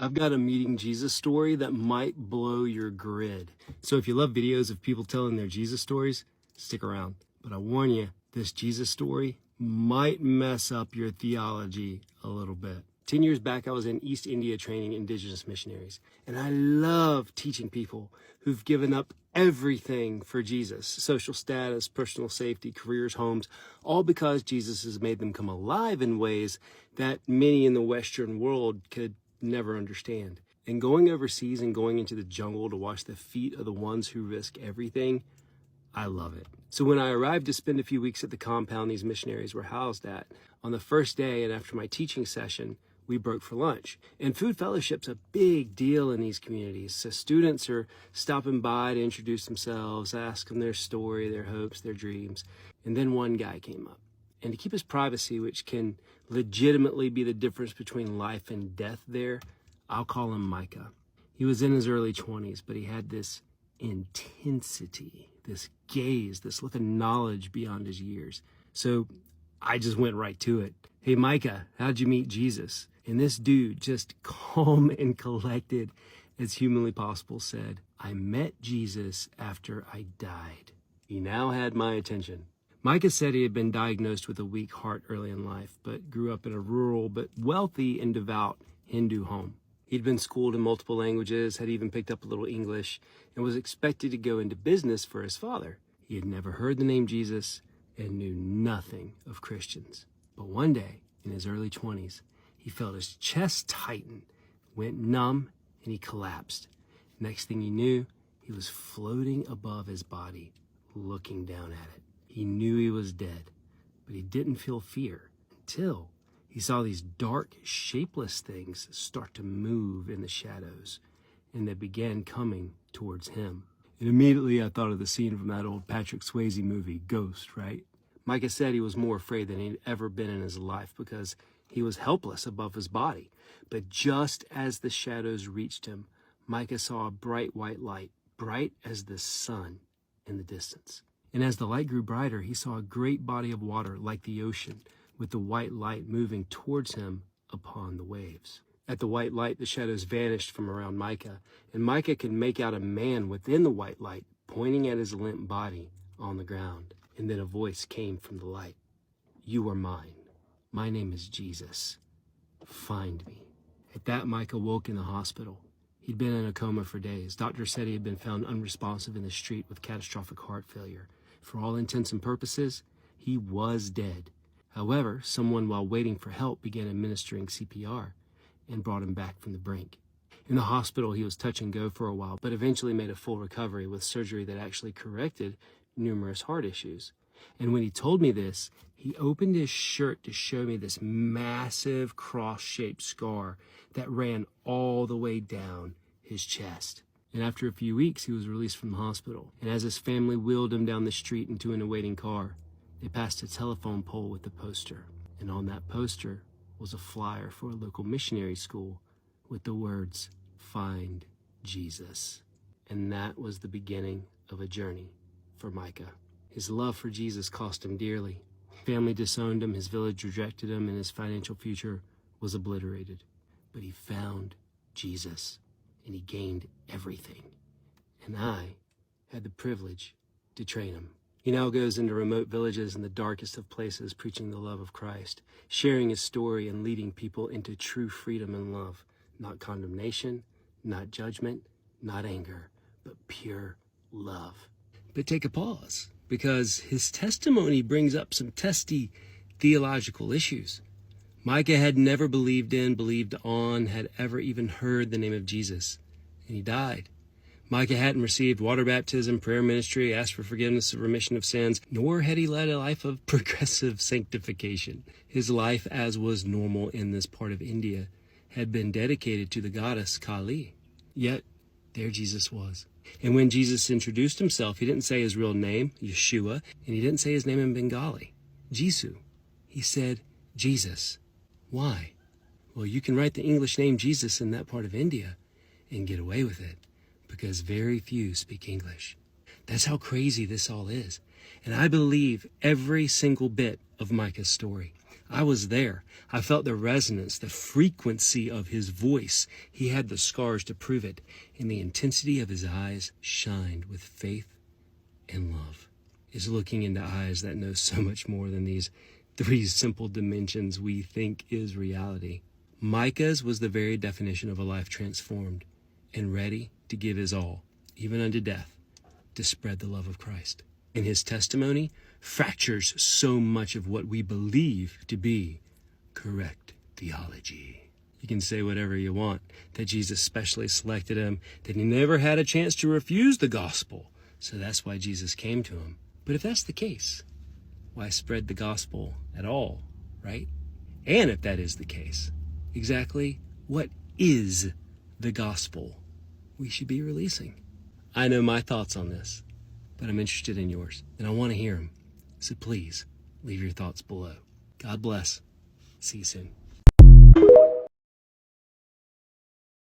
I've got a meeting Jesus story that might blow your grid. So if you love videos of people telling their Jesus stories, stick around. But I warn you, this Jesus story might mess up your theology a little bit. 10 years back, I was in East India training indigenous missionaries. And I love teaching people who've given up everything for Jesus: social status, personal safety, careers, homes, all because Jesus has made them come alive in ways that many in the Western world could never understand. And going overseas and going into the jungle to wash the feet of the ones who risk everything, I love it. So when I arrived to spend a few weeks at the compound these missionaries were housed at, on the first day and after my teaching session, we broke for lunch. And food fellowship's a big deal in these communities. So students are stopping by to introduce themselves, ask them their story, their hopes, their dreams. And then one guy came up. And to keep his privacy, which can legitimately be the difference between life and death there, I'll call him Micah. He was in his early 20s, but he had this intensity, this gaze, this look of knowledge beyond his years. So I just went right to it. Hey, Micah, how'd you meet Jesus? And this dude, just calm and collected as humanly possible, said, I met Jesus after I died. He now had my attention. Micah said he had been diagnosed with a weak heart early in life, but grew up in a rural but wealthy and devout Hindu home. He'd been schooled in multiple languages, had even picked up a little English, and was expected to go into business for his father. He had never heard the name Jesus and knew nothing of Christians. But one day, in his early 20s, he felt his chest tighten, went numb, and he collapsed. Next thing he knew, he was floating above his body, looking down at it. He knew he was dead, but he didn't feel fear until he saw these dark, shapeless things start to move in the shadows, and they began coming towards him. And immediately I thought of the scene from that old Patrick Swayze movie, Ghost, right? Micah said he was more afraid than he'd ever been in his life because he was helpless above his body. But just as the shadows reached him, Micah saw a bright white light, bright as the sun, in the distance. And as the light grew brighter, he saw a great body of water like the ocean, with the white light moving towards him upon the waves. At the white light, the shadows vanished from around Micah, and Micah could make out a man within the white light, pointing at his limp body on the ground. And then a voice came from the light. You are mine. My name is Jesus. Find me. At that, Micah woke in the hospital. He'd been in a coma for days. Doctors said he had been found unresponsive in the street with catastrophic heart failure. For all intents and purposes, he was dead. However, someone, while waiting for help, began administering CPR and brought him back from the brink. In the hospital, he was touch and go for a while, but eventually made a full recovery with surgery that actually corrected numerous heart issues. And when he told me this, he opened his shirt to show me this massive cross-shaped scar that ran all the way down his chest. And after a few weeks, he was released from the hospital. And as his family wheeled him down the street into an awaiting car, they passed a telephone pole with a poster. And on that poster was a flyer for a local missionary school with the words, Find Jesus. And that was the beginning of a journey for Micah. His love for Jesus cost him dearly. Family disowned him, his village rejected him, and his financial future was obliterated. But he found Jesus, and he gained everything. And I had the privilege to train him. He now goes into remote villages in the darkest of places, preaching the love of Christ, sharing his story and leading people into true freedom and love. Not condemnation, not judgment, not anger, but pure love. But take a pause, because his testimony brings up some testy theological issues. Micah had never believed in, believed on, had ever even heard the name of Jesus, and he died. Micah hadn't received water baptism, prayer ministry, asked for forgiveness of remission of sins, nor had he led a life of progressive sanctification. His life, as was normal in this part of India, had been dedicated to the goddess Kali. Yet, there Jesus was. And when Jesus introduced himself, he didn't say his real name, Yeshua, and he didn't say his name in Bengali, Jisu. He said, Jesus. Why? Well, you can write the English name Jesus in that part of India and get away with it, because very few speak English. That's how crazy this all is. And I believe every single bit of Micah's story. I was there. I felt the resonance, the frequency of his voice. He had the scars to prove it, and the intensity of his eyes shined with faith and love. Is looking into eyes that know so much more than these 3 simple dimensions we think is reality. Micah's was the very definition of a life transformed and ready to give his all, even unto death, to spread the love of Christ. And his testimony fractures so much of what we believe to be correct theology. You can say whatever you want, that Jesus specially selected him, that he never had a chance to refuse the gospel, so that's why Jesus came to him. But if that's the case, why spread the gospel at all, right? And if that is the case, exactly what is the gospel we should be releasing? I know my thoughts on this, but I'm interested in yours, and I want to hear them. So please, leave your thoughts below. God bless. See you soon.